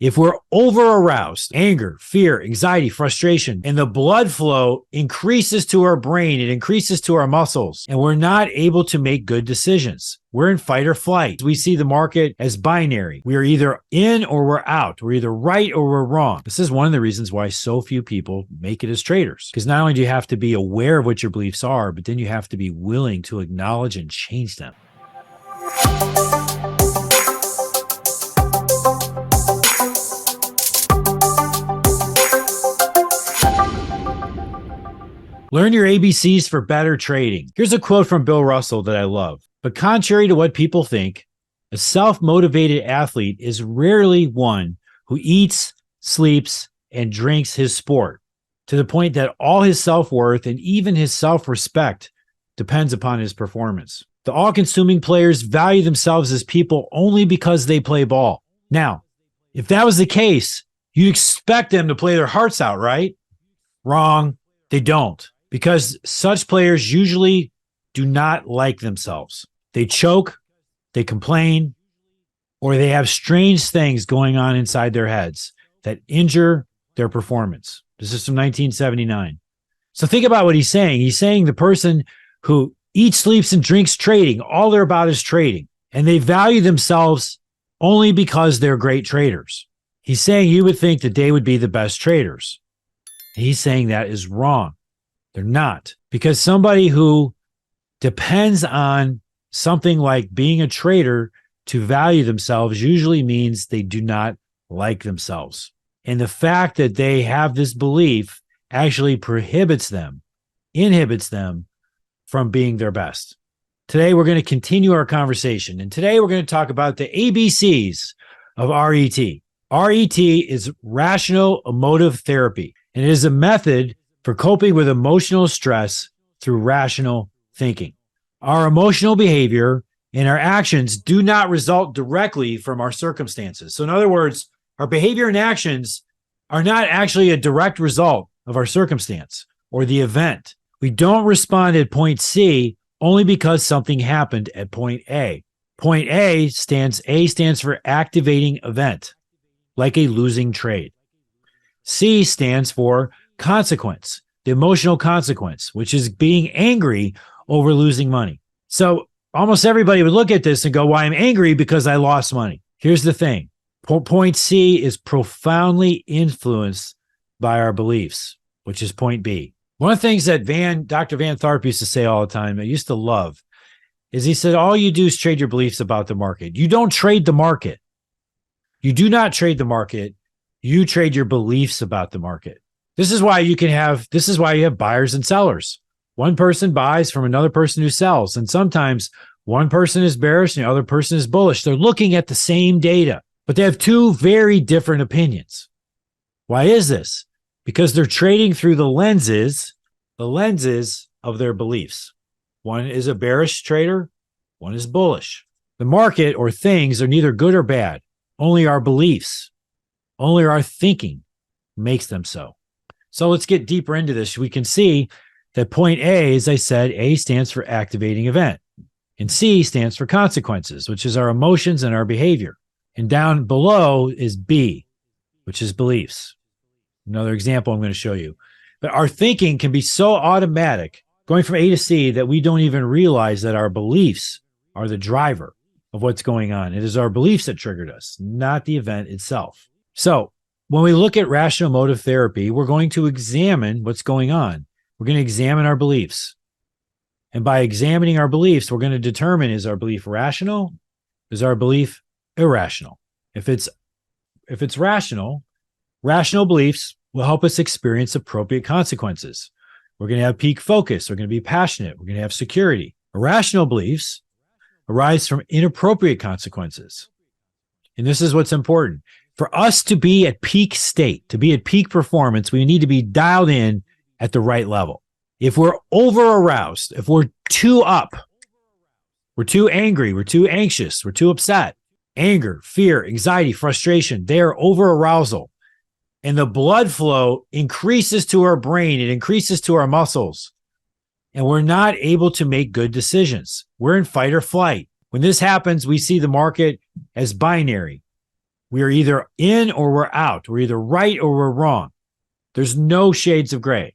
If we're over-aroused, anger, fear, anxiety, frustration, and the blood flow increases to our brain, it increases to our muscles, and we're not able to make good decisions. We're in fight or flight. We see the market as binary. We are either in or we're out. We're either right or we're wrong. This is one of the reasons why so few people make it as traders. Because not only do you have to be aware of what your beliefs are, but then you have to be willing to acknowledge and change them. Learn your ABCs for better trading. Here's a quote from Bill Russell that I love. But contrary to what people think, a self-motivated athlete is rarely one who eats, sleeps, and drinks his sport, to the point that all his self-worth and even his self-respect depends upon his performance. The all-consuming players value themselves as people only because they play ball. Now, if that was the case, you'd expect them to play their hearts out, right? Wrong. They don't. Because such players usually do not like themselves. They choke, they complain, or they have strange things going on inside their heads that injure their performance. This is from 1979. So think about what he's saying. He's saying the person who eats, sleeps, and drinks trading, all they're about is trading, and they value themselves only because they're great traders. He's saying you would think that they would be the best traders. He's saying that is wrong. They're not, because somebody who depends on something like being a trader to value themselves usually means they do not like themselves. And the fact that they have this belief actually inhibits them from being their best. Today, we're going to continue our conversation. And today, we're going to talk about the ABCs of RET. RET is rational emotive therapy, and it is a method for coping with emotional stress through rational thinking. Our emotional behavior and our actions do not result directly from our circumstances. So in other words, our behavior and actions are not actually a direct result of our circumstance or the event. We don't respond at point C only because something happened at point A. Point A stands for activating event, like a losing trade. C stands for consequence, the emotional consequence, which is being angry over losing money. So almost everybody would look at this and go, well, I'm angry because I lost money. Here's the thing. Point C is profoundly influenced by our beliefs, which is point B. One of the things that Dr. Van Tharp used to say all the time, I used to love, is he said, all you do is trade your beliefs about the market. You don't trade the market. You do not trade the market. You trade your beliefs about the market. This is why you have buyers and sellers. One person buys from another person who sells. And sometimes one person is bearish and the other person is bullish. They're looking at the same data, but they have two very different opinions. Why is this? Because they're trading through the lenses of their beliefs. One is a bearish trader, one is bullish. The market or things are neither good or bad. Only our beliefs, only our thinking makes them so. So let's get deeper into this. We can see that point A, as I said, A stands for activating event, and C stands for consequences, which is our emotions and our behavior. And down below is B, which is beliefs. Another example I'm going to show you. But our thinking can be so automatic, going from A to C, that we don't even realize that our beliefs are the driver of what's going on. It is our beliefs that triggered us, not the event itself. So when we look at rational emotive therapy, we're going to examine what's going on. We're going to examine our beliefs. And by examining our beliefs, we're going to determine, is our belief rational? Is our belief irrational? If it's rational beliefs will help us experience appropriate consequences. We're going to have peak focus. We're going to be passionate. We're going to have security. Irrational beliefs arise from inappropriate consequences. And this is what's important. For us to be at peak state, to be at peak performance, we need to be dialed in at the right level. If we're over-aroused, if we're too up, we're too angry, we're too anxious, we're too upset, anger, fear, anxiety, frustration, they are over-arousal. And the blood flow increases to our brain, it increases to our muscles, and we're not able to make good decisions. We're in fight or flight. When this happens, we see the market as binary. We are either in or we're out. We're either right or we're wrong. There's no shades of gray.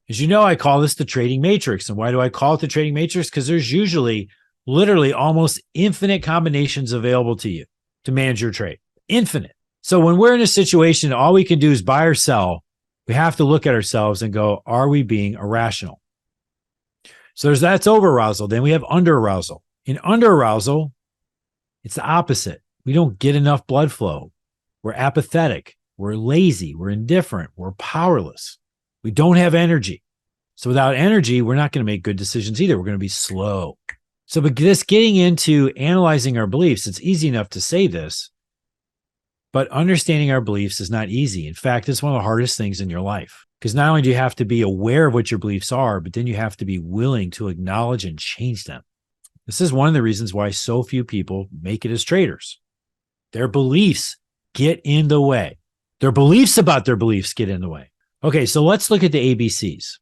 As you know, I call this the trading matrix. And why do I call it the trading matrix? Because there's usually literally almost infinite combinations available to you to manage your trade. Infinite. So when we're in a situation, all we can do is buy or sell. We have to look at ourselves and go, are we being irrational? So that's over-arousal. Then we have under-arousal. In under-arousal, it's the opposite. We don't get enough blood flow. We're apathetic. We're lazy. We're indifferent. We're powerless. We don't have energy. So without energy, we're not going to make good decisions either. We're going to be slow. So but this getting into analyzing our beliefs, it's easy enough to say this, but understanding our beliefs is not easy. In fact, it's one of the hardest things in your life, because not only do you have to be aware of what your beliefs are, but then you have to be willing to acknowledge and change them. This is one of the reasons why so few people make it as traders. Their beliefs get in the way. Their beliefs about their beliefs get in the way. Okay, so let's look at the ABCs.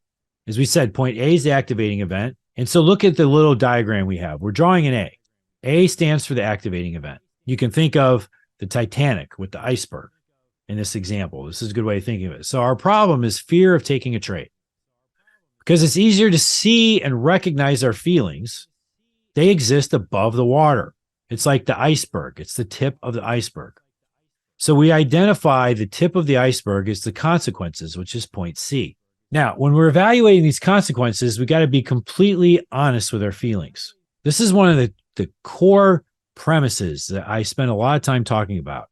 As we said, point A is the activating event. And so look at the little diagram we have. We're drawing an A. A stands for the activating event. You can think of the Titanic with the iceberg in this example. This is a good way of thinking of it. So our problem is fear of taking a trade. Because it's easier to see and recognize our feelings. They exist above the water. It's like the iceberg. It's the tip of the iceberg. So we identify the tip of the iceberg as the consequences, which is point C. Now, when we're evaluating these consequences, we got to be completely honest with our feelings. This is one of the core premises that I spend a lot of time talking about,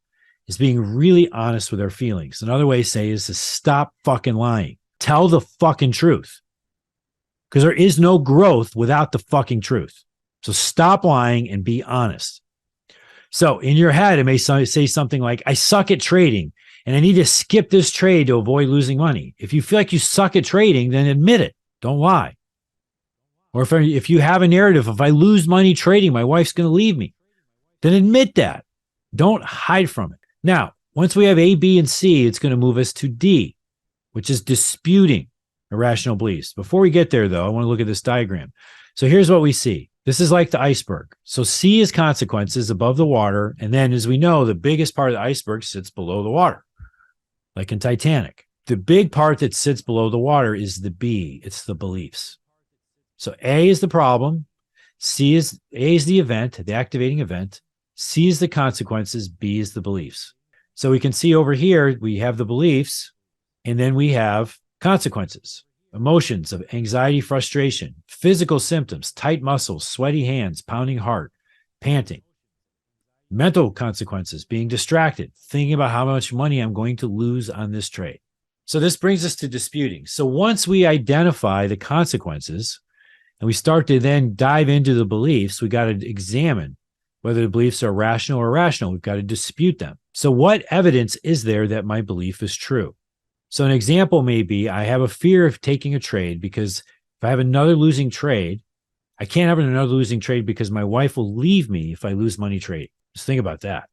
is being really honest with our feelings. Another way to say is to stop fucking lying. Tell the fucking truth. Because there is no growth without the fucking truth. So stop lying and be honest. So in your head, it may say something like, I suck at trading and I need to skip this trade to avoid losing money. If you feel like you suck at trading, then admit it. Don't lie. Or if you have a narrative, if I lose money trading, my wife's going to leave me, then admit that. Don't hide from it. Now, once we have A, B, and C, it's going to move us to D, which is disputing irrational beliefs. Before we get there, though, I want to look at this diagram. So here's what we see. This is like the iceberg. So C is consequences above the water. And then, as we know, the biggest part of the iceberg sits below the water, like in Titanic. The big part that sits below the water is the B. It's the beliefs. So A is the problem. A is the event, the activating event. C is the consequences. B is the beliefs. So we can see over here, we have the beliefs, and then we have consequences. Emotions of anxiety, frustration, physical symptoms, tight muscles, sweaty hands, pounding heart, panting. Mental consequences, being distracted, thinking about how much money I'm going to lose on this trade. So this brings us to disputing. So once we identify the consequences and we start to then dive into the beliefs, we got to examine whether the beliefs are rational or irrational. We've got to dispute them. So what evidence is there that my belief is true? So an example may be, I have a fear of taking a trade because if I have another losing trade, I can't have another losing trade because my wife will leave me if I lose money trading. Just think about that.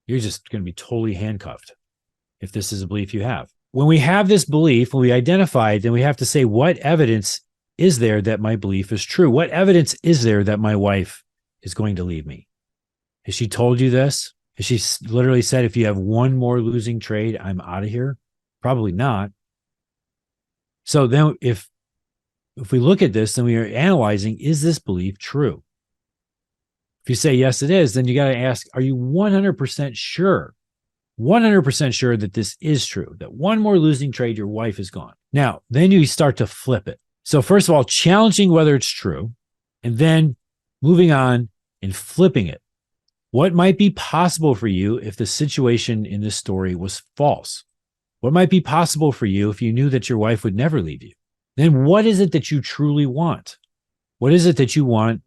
You're just going to be totally handcuffed if this is a belief you have. When we have this belief, when we identify it, then we have to say, what evidence is there that my belief is true? What evidence is there that my wife is going to leave me? Has she told you this? Has she literally said, if you have one more losing trade, I'm out of here? Probably not. So then if we look at this, then we are analyzing, is this belief true? If you say, yes, it is, then you got to ask, are you 100% sure? 100% sure that this is true, that one more losing trade, your wife is gone. Now, then you start to flip it. So first of all, challenging whether it's true, and then moving on and flipping it. What might be possible for you if the situation in this story was false? What might be possible for you if you knew that your wife would never leave you? Then what is it that you truly want? What is it that you want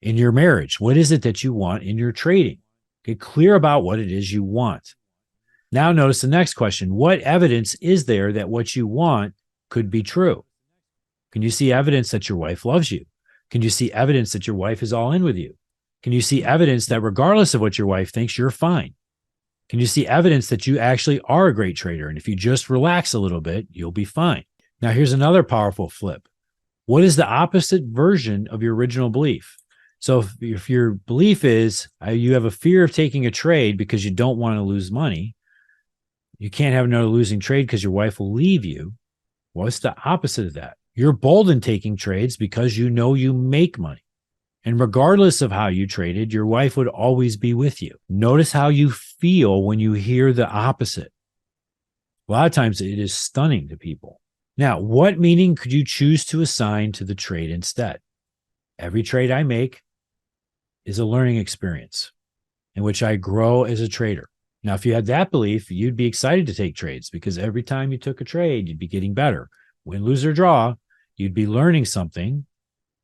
in your marriage? What is it that you want in your trading? Get clear about what it is you want. Now notice the next question. What evidence is there that what you want could be true? Can you see evidence that your wife loves you? Can you see evidence that your wife is all in with you? Can you see evidence that regardless of what your wife thinks, you're fine? Can you see evidence that you actually are a great trader? And if you just relax a little bit, you'll be fine. Now, here's another powerful flip. What is the opposite version of your original belief? So if your belief is you have a fear of taking a trade because you don't want to lose money, you can't have another losing trade because your wife will leave you. Well, it's the opposite of that. You're bold in taking trades because you know you make money. And regardless of how you traded, your wife would always be with you. Notice how you feel when you hear the opposite. A lot of times it is stunning to people. Now, what meaning could you choose to assign to the trade instead? Every trade I make is a learning experience in which I grow as a trader. Now, if you had that belief, you'd be excited to take trades because every time you took a trade, you'd be getting better. Win, lose, or draw, you'd be learning something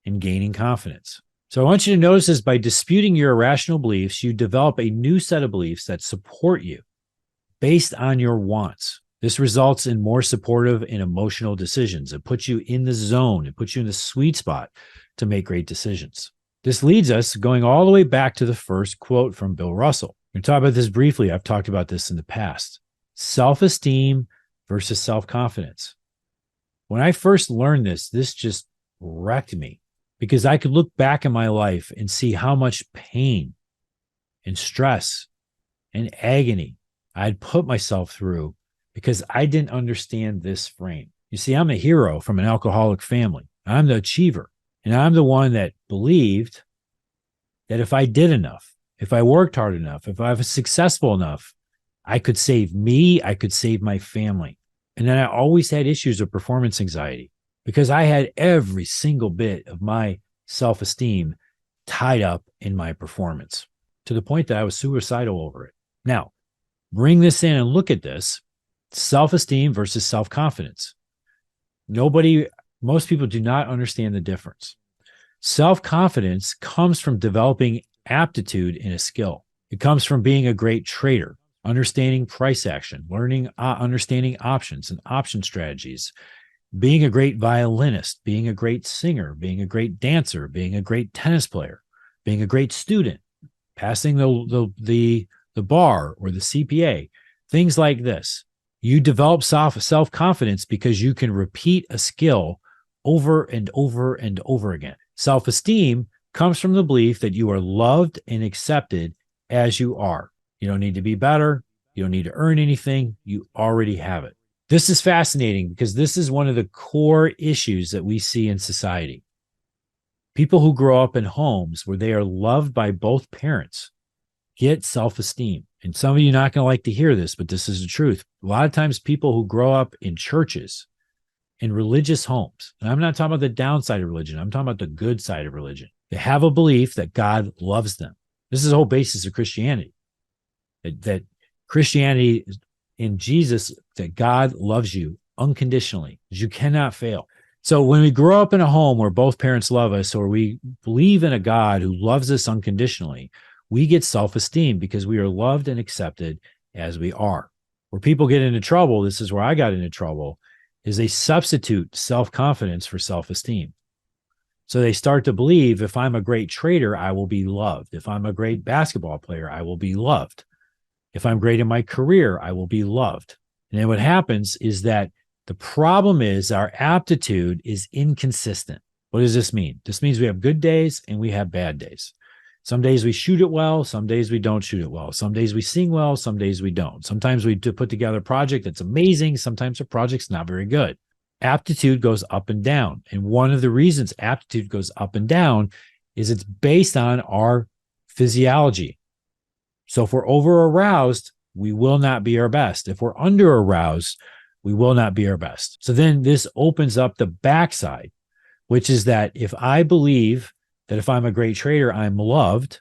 and gaining confidence. So I want you to notice this: by disputing your irrational beliefs, you develop a new set of beliefs that support you based on your wants. This results in more supportive and emotional decisions. It puts you in the zone. It puts you in the sweet spot to make great decisions. This leads us going all the way back to the first quote from Bill Russell. We're going to talk about this briefly. I've talked about this in the past. Self-esteem versus self-confidence. When I first learned this just wrecked me because I could look back in my life and see how much pain and stress and agony I'd put myself through because I didn't understand this frame. You see, I'm a hero from an alcoholic family. I'm the achiever. And I'm the one that believed that if I did enough, if I worked hard enough, if I was successful enough, I could save me, I could save my family. And then I always had issues of performance anxiety because I had every single bit of my self-esteem tied up in my performance to the point that I was suicidal over it. Now, bring this in and look at this: self-esteem versus self-confidence. Most people do not understand the difference. Self-confidence comes from developing aptitude in a skill. It comes from being a great trader, understanding price action, understanding options and option strategies, being a great violinist, being a great singer, being a great dancer, being a great tennis player, being a great student, passing the bar or the CPA, things like this. You develop self-confidence because you can repeat a skill over and over and over again. Self-esteem comes from the belief that you are loved and accepted as you are. You don't need to be better. You don't need to earn anything. You already have it. This is fascinating because this is one of the core issues that we see in society. People who grow up in homes where they are loved by both parents get self-esteem. And some of you are not going to like to hear this, but this is the truth. A lot of times people who grow up in churches, in religious homes, and I'm not talking about the downside of religion, I'm talking about the good side of religion. They have a belief that God loves them. This is the whole basis of Christianity. That Christianity in Jesus, that God loves you unconditionally. You cannot fail. So when we grow up in a home where both parents love us, or we believe in a God who loves us unconditionally, we get self-esteem because we are loved and accepted as we are. Where people get into trouble, this is where I got into trouble, is they substitute self-confidence for self-esteem. So they start to believe if I'm a great trader, I will be loved. If I'm a great basketball player, I will be loved. If I'm great in my career, I will be loved. And then what happens is that the problem is our aptitude is inconsistent. What does this mean? This means we have good days and we have bad days. Some days we shoot it well. Some days we don't shoot it well. Some days we sing well. Some days we don't. Sometimes we put together a project that's amazing. Sometimes the project's not very good. Aptitude goes up and down. And one of the reasons aptitude goes up and down is it's based on our physiology. So if we're over-aroused, we will not be our best. If we're under-aroused, we will not be our best. So then this opens up the backside, which is that if I believe that if I'm a great trader, I'm loved,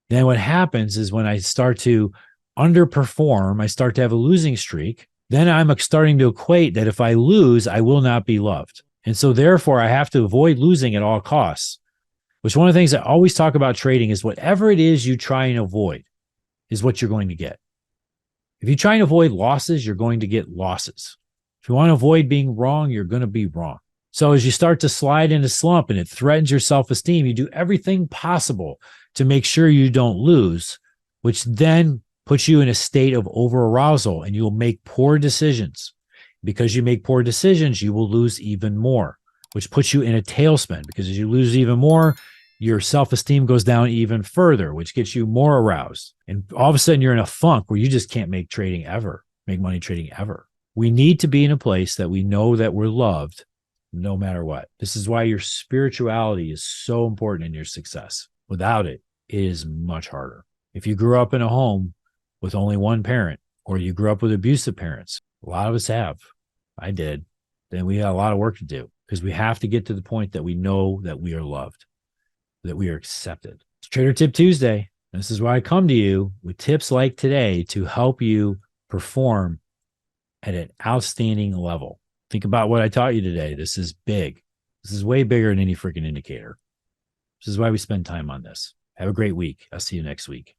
then what happens is when I start to underperform, I start to have a losing streak, then I'm starting to equate that if I lose, I will not be loved. And so therefore, I have to avoid losing at all costs, which one of the things I always talk about trading is whatever it is you try and avoid is what you're going to get. If you try and avoid losses, you're going to get losses. If you want to avoid being wrong, you're going to be wrong. So as you start to slide in a slump and it threatens your self-esteem, you do everything possible to make sure you don't lose, which then puts you in a state of over-arousal and you'll make poor decisions. Because you make poor decisions, you will lose even more, which puts you in a tailspin because as you lose even more, your self-esteem goes down even further, which gets you more aroused. And all of a sudden you're in a funk where you just can't make money trading ever. We need to be in a place that we know that we're loved no matter what. This is why your spirituality is so important in your success. Without it, it is much harder. If you grew up in a home with only one parent, or you grew up with abusive parents, a lot of us have. I did. Then we got a lot of work to do, because we have to get to the point that we know that we are loved, that we are accepted. It's Trader Tip Tuesday. This is why I come to you with tips like today to help you perform at an outstanding level. Think about what I taught you today. This is big. This is way bigger than any freaking indicator. This is why we spend time on this. Have a great week. I'll see you next week.